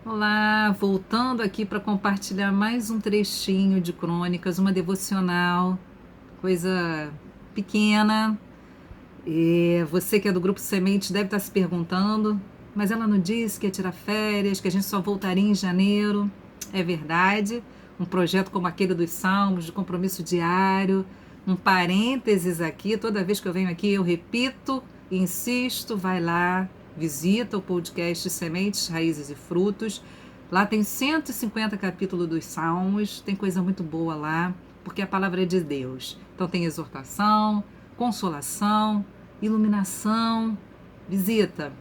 Olá, voltando aqui para compartilhar mais um trechinho de Crônicas, uma devocional, coisa pequena. E você que é do Grupo Semente deve estar se perguntando, mas ela não disse que ia tirar férias, que a gente só voltaria em janeiro. É verdade, um projeto como aquele dos Salmos, de compromisso diário, um parênteses aqui, toda vez que eu venho aqui eu repito e insisto, vai lá, visita o podcast Sementes, Raízes e Frutos. Lá tem 150 capítulos dos Salmos, tem coisa muito boa lá, porque a palavra é de Deus. Então tem exortação, consolação, iluminação, visita.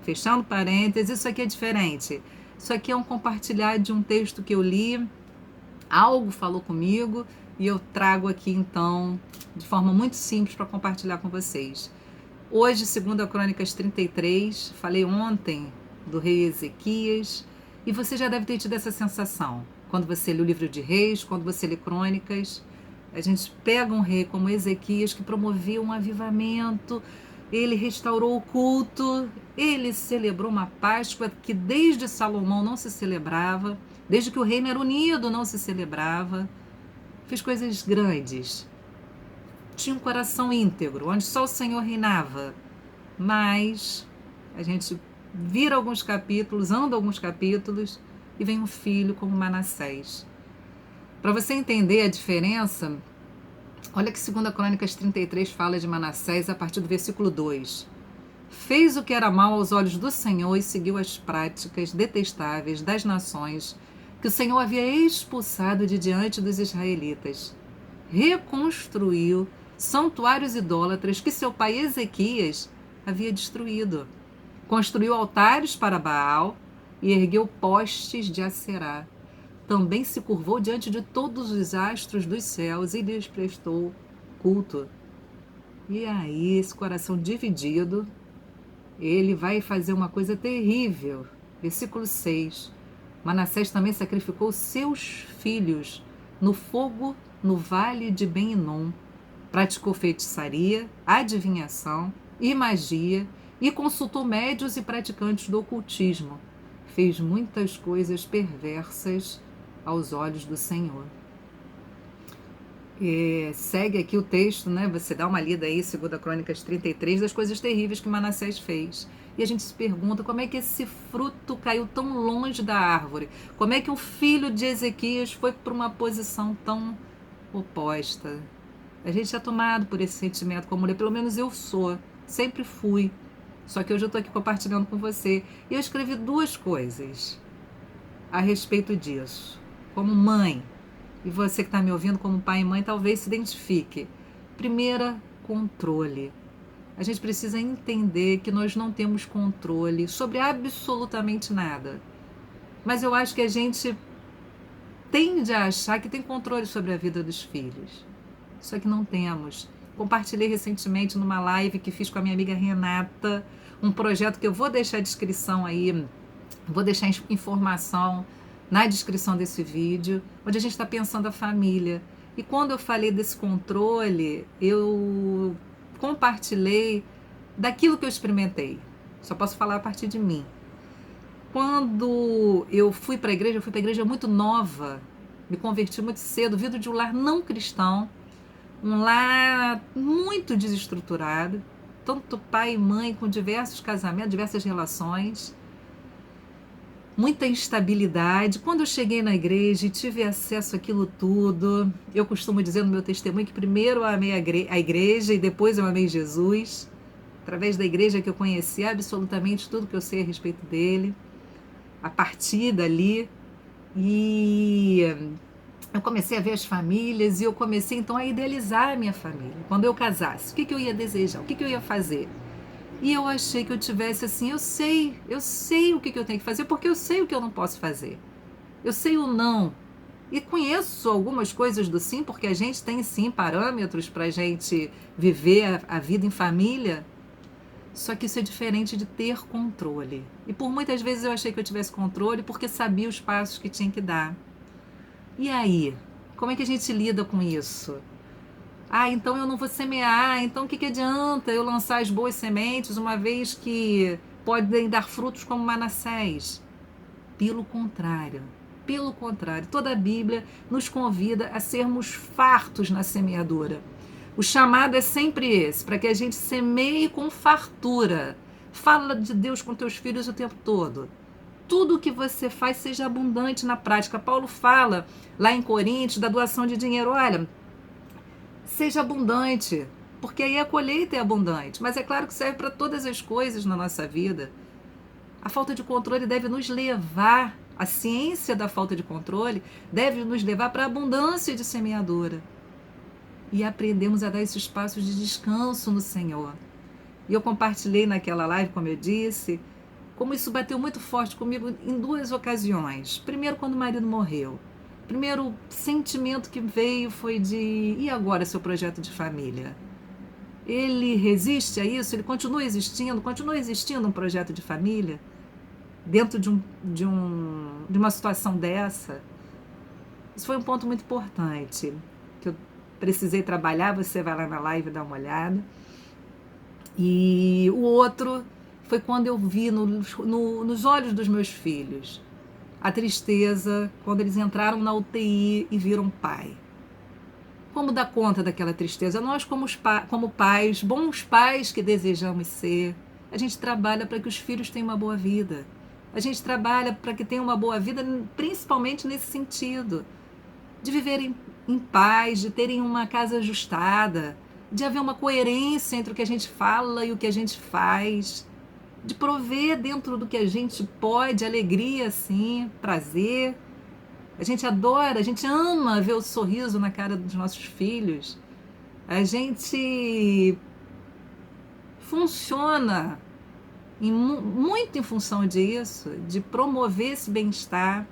Fechando parênteses, isso aqui é diferente. Isso aqui é um compartilhar de um texto que eu li, algo falou comigo e eu trago aqui então de forma muito simples para compartilhar com vocês. Hoje, segundo a Crônicas 33, falei ontem do rei Ezequias, e você já deve ter tido essa sensação. Quando você lê o livro de Reis, quando você lê Crônicas, a gente pega um rei como Ezequias que promovia um avivamento, ele restaurou o culto, ele celebrou uma Páscoa que desde Salomão não se celebrava, desde que o reino era unido não se celebrava, fez coisas grandes, tinha um coração íntegro, onde só o Senhor reinava. Mas a gente vira alguns capítulos, anda alguns capítulos e vem um filho como Manassés. Para você entender a diferença, olha que 2 Crônicas 33 fala de Manassés a partir do versículo 2. Fez o que era mal aos olhos do Senhor e seguiu as práticas detestáveis das nações que o Senhor havia expulsado de diante dos israelitas. Reconstruiu santuários idólatras que seu pai Ezequias havia destruído. Construiu altares para Baal e ergueu postes de Acerá. Também se curvou diante de todos os astros dos céus e lhes prestou culto. E aí, esse coração dividido, ele vai fazer uma coisa terrível. Versículo 6. Manassés também sacrificou seus filhos no fogo no vale de Ben-Hinom. Praticou feitiçaria, adivinhação e magia e consultou médios e praticantes do ocultismo. Fez muitas coisas perversas aos olhos do Senhor. Segue aqui o texto, né? Você dá uma lida aí, 2 Crônicas 33, das coisas terríveis que Manassés fez. E a gente se pergunta como é que esse fruto caiu tão longe da árvore? Como é que o filho de Ezequias foi para uma posição tão oposta? A gente é tomado por esse sentimento como mulher, pelo menos eu sou, sempre fui. Só que hoje eu estou aqui compartilhando com você. E eu escrevi duas coisas a respeito disso. Como mãe, e você que está me ouvindo como pai e mãe talvez se identifique. Primeira, controle. A gente precisa entender que nós não temos controle sobre absolutamente nada. Mas eu acho que a gente tende a achar que tem controle sobre a vida dos filhos. Só que não temos. Compartilhei recentemente numa live que fiz com a minha amiga Renata, um projeto que eu vou deixar a descrição aí, vou deixar informação na descrição desse vídeo, onde a gente está pensando a família. E quando eu falei desse controle, eu compartilhei daquilo que eu experimentei. Só posso falar a partir de mim. Quando eu fui para a igreja, eu fui para a igreja muito nova, me converti muito cedo, vindo de um lar não cristão, um lar muito desestruturado, tanto pai e mãe com diversos casamentos, diversas relações, muita instabilidade. Quando eu cheguei na igreja e tive acesso àquilo tudo, eu costumo dizer no meu testemunho que primeiro eu amei a igreja e depois eu amei Jesus. Através da igreja que eu conheci absolutamente tudo que eu sei a respeito dele. A partir dali, e eu comecei a ver as famílias e eu comecei então a idealizar a minha família. Quando eu casasse, o que eu ia desejar, o que eu ia fazer? E eu achei que eu tivesse assim, eu sei o que eu tenho que fazer, porque eu sei o que eu não posso fazer. Eu sei o não. E conheço algumas coisas do sim, porque a gente tem sim parâmetros para a gente viver a vida em família. Só que isso é diferente de ter controle. E por muitas vezes eu achei que eu tivesse controle porque sabia os passos que tinha que dar. E aí? Como é que a gente lida com isso? Ah, então eu não vou semear, então o que adianta eu lançar as boas sementes uma vez que podem dar frutos como Manassés? Pelo contrário, toda a Bíblia nos convida a sermos fartos na semeadura. O chamado é sempre esse, para que a gente semeie com fartura. Fala de Deus com teus filhos o tempo todo. Tudo o que você faz seja abundante na prática. Paulo fala lá em Coríntios da doação de dinheiro. Olha, seja abundante, porque aí a colheita é abundante. Mas é claro que serve para todas as coisas na nossa vida. A falta de controle deve nos levar, a ciência da falta de controle deve nos levar para a abundância de semeadura. E aprendemos a dar esses passos de descanso no Senhor. E eu compartilhei naquela live, como eu disse, como isso bateu muito forte comigo em 2 ocasiões. Primeiro, quando o marido morreu. Primeiro sentimento que veio foi de: e agora seu projeto de família? Ele resiste a isso? Ele continua existindo um projeto de família? Dentro de uma situação dessa? Isso foi um ponto muito importante, que eu precisei trabalhar. Você vai lá na live e dá uma olhada. E o outro foi quando eu vi nos olhos dos meus filhos a tristeza quando eles entraram na UTI e viram pai. Como dar conta daquela tristeza? Nós, como pais, bons pais que desejamos ser, a gente trabalha para que os filhos tenham uma boa vida. A gente trabalha para que tenham uma boa vida, principalmente nesse sentido, de viverem em paz, de terem uma casa ajustada, de haver uma coerência entre o que a gente fala e o que a gente faz, de prover dentro do que a gente pode, alegria, sim, prazer. A gente adora, a gente ama ver o sorriso na cara dos nossos filhos. A gente funciona muito em função disso, de promover esse bem-estar.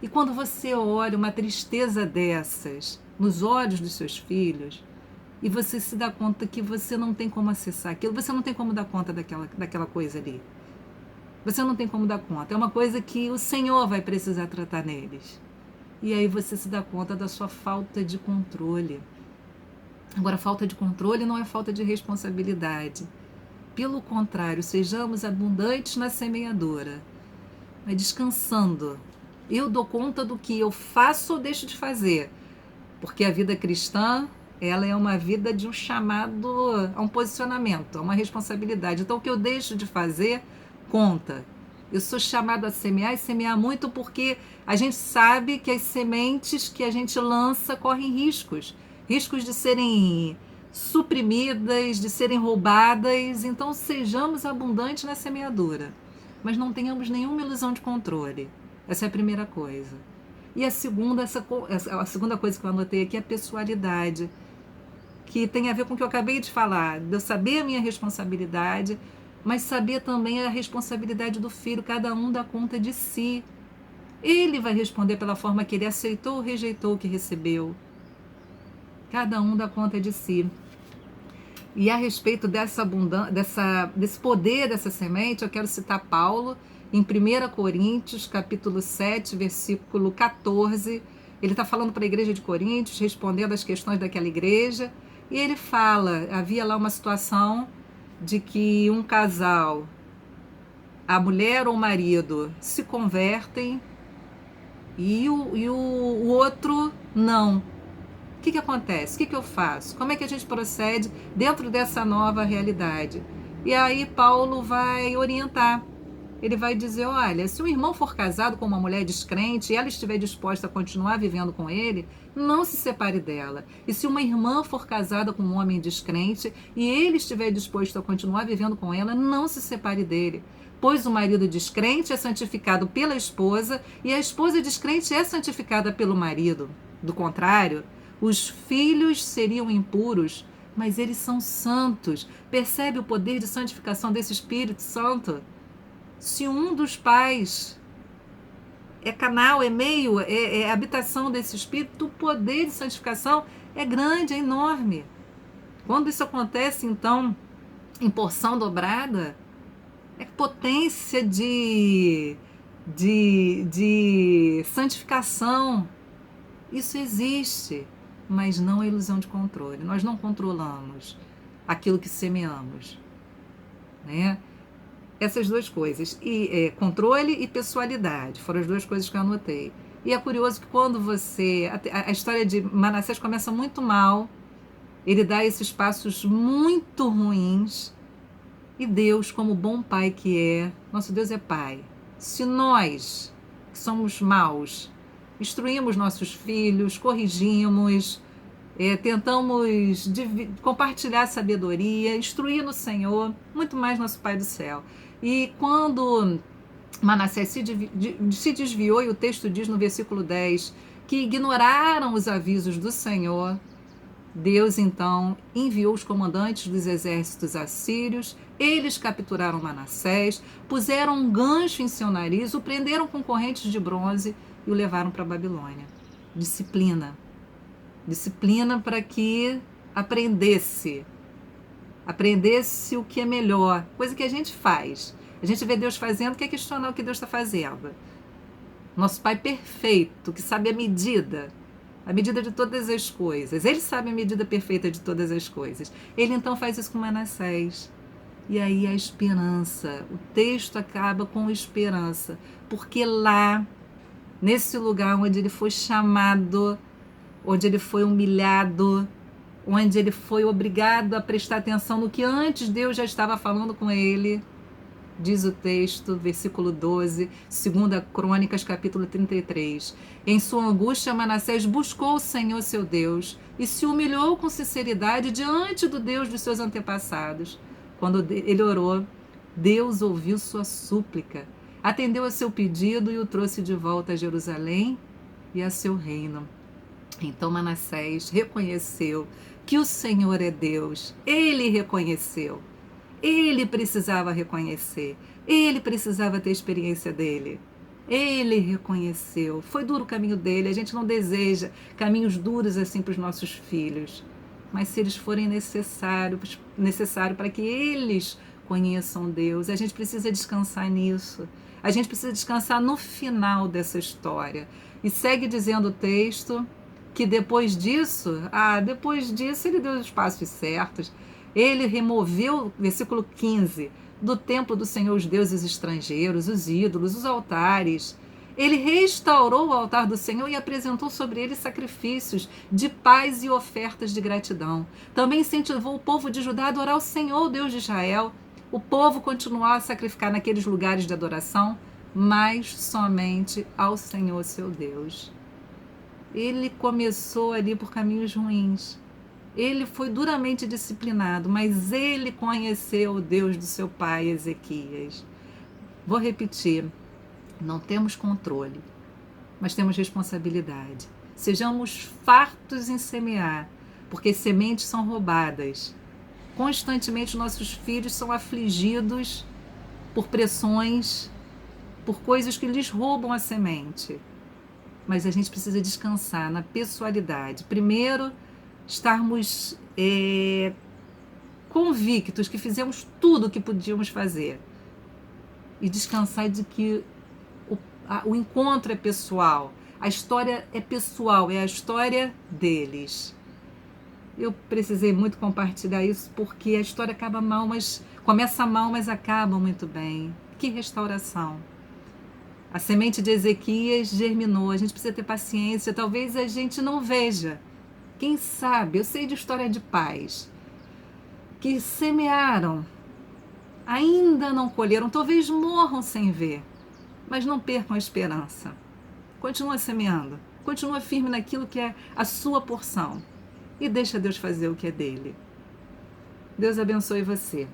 E quando você olha uma tristeza dessas nos olhos dos seus filhos, e você se dá conta que você não tem como acessar aquilo, você não tem como dar conta daquela coisa ali. Você não tem como dar conta. É uma coisa que o Senhor vai precisar tratar neles. E aí você se dá conta da sua falta de controle. Agora, falta de controle não é falta de responsabilidade. Pelo contrário, sejamos abundantes na semeadura, mas descansando. Eu dou conta do que eu faço ou deixo de fazer. Porque a vida cristã, ela é uma vida de um chamado a um posicionamento, a uma responsabilidade. Então, o que eu deixo de fazer, conta. Eu sou chamado a semear e semear muito porque a gente sabe que as sementes que a gente lança correm riscos. Riscos de serem suprimidas, de serem roubadas. Então, sejamos abundantes na semeadura. Mas não tenhamos nenhuma ilusão de controle. Essa é a primeira coisa. E a segunda coisa que eu anotei aqui é a pessoalidade, que tem a ver com o que eu acabei de falar, de eu saber a minha responsabilidade, mas saber também a responsabilidade do filho. Cada um dá conta de si. Ele vai responder pela forma que ele aceitou ou rejeitou o que recebeu. Cada um dá conta de si. E a respeito dessa abundância, desse poder dessa semente, eu quero citar Paulo, em 1 Coríntios, capítulo 7, versículo 14. Ele está falando para a igreja de Coríntios, respondendo às questões daquela igreja, e ele fala, havia lá uma situação de que um casal, a mulher ou o marido, se convertem e o outro não. O que acontece? O que eu faço? Como é que a gente procede dentro dessa nova realidade? E aí Paulo vai orientar. Ele vai dizer, olha, se um irmão for casado com uma mulher descrente e ela estiver disposta a continuar vivendo com ele, não se separe dela. E se uma irmã for casada com um homem descrente e ele estiver disposto a continuar vivendo com ela, não se separe dele. Pois o marido descrente é santificado pela esposa e a esposa descrente é santificada pelo marido. Do contrário, os filhos seriam impuros, mas eles são santos. Percebe o poder de santificação desse Espírito Santo? Se um dos pais é canal, é meio, é habitação desse Espírito, o poder de santificação é grande, é enorme. Quando isso acontece, então, em porção dobrada, é potência de santificação. Isso existe, mas não é ilusão de controle. Nós não controlamos aquilo que semeamos, né? Essas duas coisas, e controle e pessoalidade, foram as duas coisas que eu anotei. E é curioso que quando você... A história de Manassés começa muito mal, ele dá esses passos muito ruins, e Deus, como bom pai que é, nosso Deus é pai. Se nós, que somos maus, instruímos nossos filhos, corrigimos, tentamos compartilhar a sabedoria, instruir no Senhor, muito mais nosso Pai do céu. E quando Manassés se desviou, e o texto diz no versículo 10, que ignoraram os avisos do Senhor, Deus então enviou os comandantes dos exércitos assírios, eles capturaram Manassés, puseram um gancho em seu nariz, o prenderam com correntes de bronze e o levaram para a Babilônia. Disciplina. Disciplina para que aprendesse o que é melhor, coisa que a gente faz. A gente vê Deus fazendo, quer questionar o que Deus está fazendo. Nosso Pai perfeito, que sabe a medida de todas as coisas. Ele sabe a medida perfeita de todas as coisas. Ele então faz isso com Manassés. E aí a esperança, o texto acaba com esperança, porque lá, nesse lugar onde ele foi chamado, onde ele foi humilhado, onde ele foi obrigado a prestar atenção no que antes Deus já estava falando com ele, diz o texto, versículo 12, 2 Crônicas, capítulo 33. Em sua angústia, Manassés buscou o Senhor seu Deus e se humilhou com sinceridade diante do Deus dos seus antepassados. Quando ele orou, Deus ouviu sua súplica, atendeu a seu pedido e o trouxe de volta a Jerusalém e a seu reino. Então Manassés reconheceu que o Senhor é Deus. Ele reconheceu. Ele precisava reconhecer. Ele precisava ter experiência dele. Ele reconheceu. Foi duro o caminho dele. A gente não deseja caminhos duros assim para os nossos filhos. Mas se eles forem necessário para que eles conheçam Deus, a gente precisa descansar nisso. A gente precisa descansar no final dessa história. E segue dizendo o texto que depois disso ele deu os passos certos. Ele removeu, versículo 15, do templo do Senhor os deuses estrangeiros, os ídolos, os altares. Ele restaurou o altar do Senhor e apresentou sobre ele sacrifícios de paz e ofertas de gratidão. Também incentivou o povo de Judá a adorar o Senhor, o Deus de Israel. O povo continuou a sacrificar naqueles lugares de adoração, mas somente ao Senhor seu Deus. Ele começou ali por caminhos ruins. Ele foi duramente disciplinado, mas ele conheceu o Deus do seu pai Ezequias. Vou repetir, não temos controle, mas temos responsabilidade. Sejamos fartos em semear, porque sementes são roubadas. Constantemente nossos filhos são afligidos por pressões, por coisas que lhes roubam a semente. Mas a gente precisa descansar na pessoalidade. Primeiro, estarmos convictos que fizemos tudo o que podíamos fazer. E descansar de que o encontro é pessoal. A história é pessoal, é a história deles. Eu precisei muito compartilhar isso porque a história acaba mal, mas começa mal, mas acaba muito bem. Que restauração! A semente de Ezequias germinou, a gente precisa ter paciência, talvez a gente não veja. Quem sabe, eu sei de história de pais que semearam, ainda não colheram, talvez morram sem ver, mas não percam a esperança. Continua semeando, continua firme naquilo que é a sua porção e deixa Deus fazer o que é dele. Deus abençoe você.